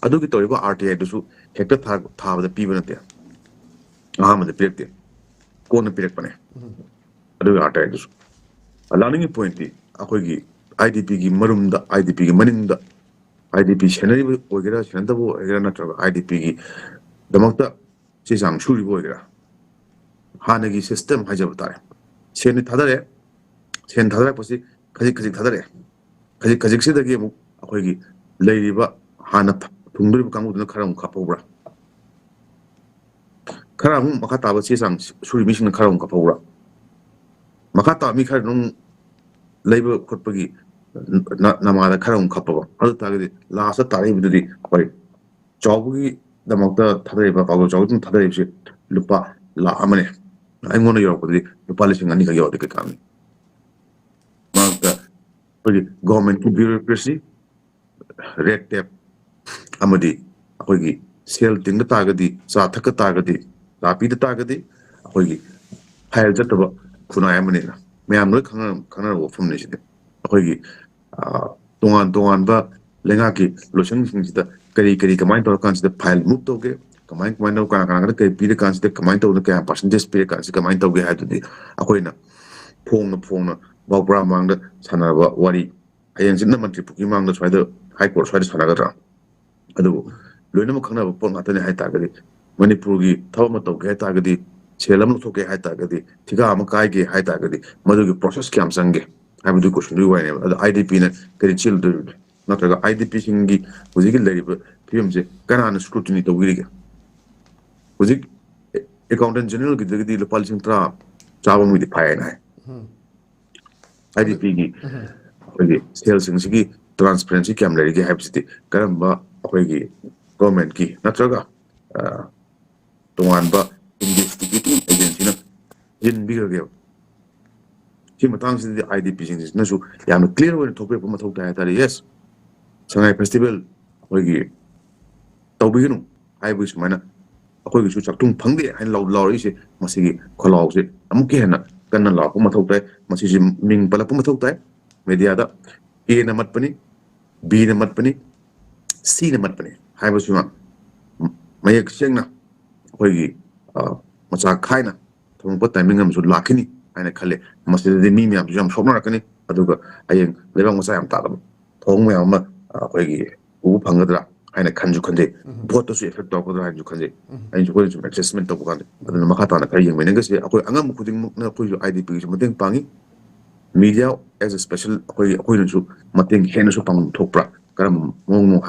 ꯑꯗꯨꯒꯤ ꯇꯧꯔꯤꯕ RTI ꯗꯨꯁꯨ ꯍꯦꯛꯇ ꯊꯥꯕꯗ ꯄꯤꯕ ꯅꯠꯇꯦ ꯑꯍꯥꯟꯕꯗ ꯄꯤꯔꯛꯇꯦ ꯀꯣꯟꯅ ꯄꯤꯔꯛꯄꯅꯦ ꯑꯗꯨꯒ RTI ꯗꯨꯁꯨ ꯂꯥꯛꯅꯤꯡꯉꯤ ꯄꯣꯏꯟꯇꯤ ꯑꯩꯈꯣꯏꯒꯤ IDPꯒꯤ ꯃꯔꯨꯝꯗ IDPꯒꯤ ꯃꯅꯤꯡꯗ IDP ꯁꯦꯟꯅꯔꯤꯕ ꯑꯣꯏꯒꯦꯔꯥ ꯁꯦꯟꯅꯗꯕ ꯑꯣꯏꯒꯦꯔꯥ ꯅꯠꯇ꯭ꯔꯒ IDPꯒꯤ ꯗꯃꯛꯇ ꯆꯦ ꯆꯥꯡ ꯁꯨꯔꯤꯕ ꯑꯣꯏꯒꯦꯔꯥ ꯍꯥꯟꯅꯒꯤ ꯁꯤꯁꯇꯦꯝ ꯍꯥꯏꯖꯕ ꯇꯥꯔꯦ ꯁꯦꯟ ꯊꯥꯗꯔꯦ ꯁꯦꯟ ꯊꯥꯗꯔꯛꯄꯁꯤ ꯈꯖꯤꯛ ꯈꯖꯤꯛ ꯊꯥꯗꯔꯛꯑꯦ ꯈꯖꯤꯛ ꯈꯖꯤꯛꯁꯤꯗꯒꯤ ꯑꯃꯨꯛ ꯑꯩꯈꯣꯏꯒꯤ ꯂꯩꯔꯤꯕ ꯍꯥꯟꯅ ꯊꯨꯡꯗꯣꯔꯤꯕ ꯀꯥꯡꯕꯨꯗꯨꯅ ꯈꯔ ꯑꯃꯨꯛ ꯀꯥꯞꯍꯧꯕ꯭ꯔꯥ खरा अमुक मखा ताबा चे सांग सुरी मिसिन खरा अमुक कफौरा मखा ताबी खरा नुं लेबो खोटपगी नमादा खरा अमुक कफबा अदु तागदि लास्ट तारिबदुदि अखोय चौबगी दमकता थादरिबा पागो चौबगी थादरिबसे लुपा लाख अमने अइंगोना योरपदि लुपा लिसिंग अनि का योरदि ककामि मागता अखोय गवर्नमेंट की ब्यूरोक्रेसी रेड टेप अमदि अखोयगी सेल तिंग तागदि चा थक तागदि लापीद तागदि अखोयगी फाइल जतबा खुनाय अमनेना मयाम लोय खंगना वफमने सिदे अखोयगी तोंगान तोंगानबा लेंगाकी लोसन सिंगसिदा करी करी कमाइन तौर कांसिदा फाइल मूव तौगे कमाइन कमाइन तौ काना काना कई पीरे कांसिदा कमाइन तौना क्या परसेंटेज पीरे कांसिदा कमाइन तौगे हायदुदि अखोयना फोंना बावब्रा मांगदा सानाबा वारी हयेंसिना मंत्री पुकी मांगदा स्वायदा हाई कोर्ट स्वायदा सानागद्रा अदु लोइनम खंगना पोट मातने हाय तागदि मणिपुरगी थबम तौगे हाय तागदि सेलम थोके हाय तागदि थिगा अम कायगे हाय तागदि मदुगी प्रोसेस क्याम संगे हायबदु क्वेश्चन दु वायने अदु IDP ना करी चिल्दु नत्रगा IDP सिंगी हुजिगी लरिबा फिल्मसे कनाना स्क्रूटिनी तौगिरिगे हुजिक अकाउंटेंट जनरल गिदगदि लुपा लिसिंग 30 चाबमुदि फायना हाय IDP गी अखोयगी सेल सिंगसिगी ट्रांसपेरेंसी क्याम लरिगे हायबसिदि करंबा अखोयगी गवर्नमेंट की नत्रगा तोंगानबा इन्वेस्टिगेटिंग एजेंसी ना जिनबिगगे सी मतंगसिदि IDP सिंगसिनसु याम क्लियर ओइन थोपेप मथौ ताय तारे यस संगाई फेस्टिवल अखोयगी तौबिगनु हायबु सुमायना अखोयगी चक्तुंग फंगदे हाइन लाउरिसे मसिगी खलाउसे अमुके हेना कन्ना लापु मथौ ताय मसिसि मिंग पलपु मथौ ताय मीडियादा A ना मतपनी B ना मतपनी C ना मतपनी हायबु सुमा मयक सेंगना अखोयगी मचा खायना थोंगपा टाइमिंग अमसु लाखिनी हायना खले मसिदि मी म्याम जम सोकनारकनी अदुगा अयें लेबा मचा याम तादब थोंग म्याम अखोयगी उ फंगदरा हायना खंजु खंजे भोट तो इफेक्ट तौगदरा हायजु खंजे अयजु कोइ जु एडजस्टमेंट तौब कान अदुना मखा ताना खै यंग मेनगसे अखोय अंगम खुदिंग मुकना अखोय IDP जु मतेंग पांगी मीडिया एज अ स्पेशल अखोयनसु मतेंग हेनसु पांग थोकप्रा करम मोंग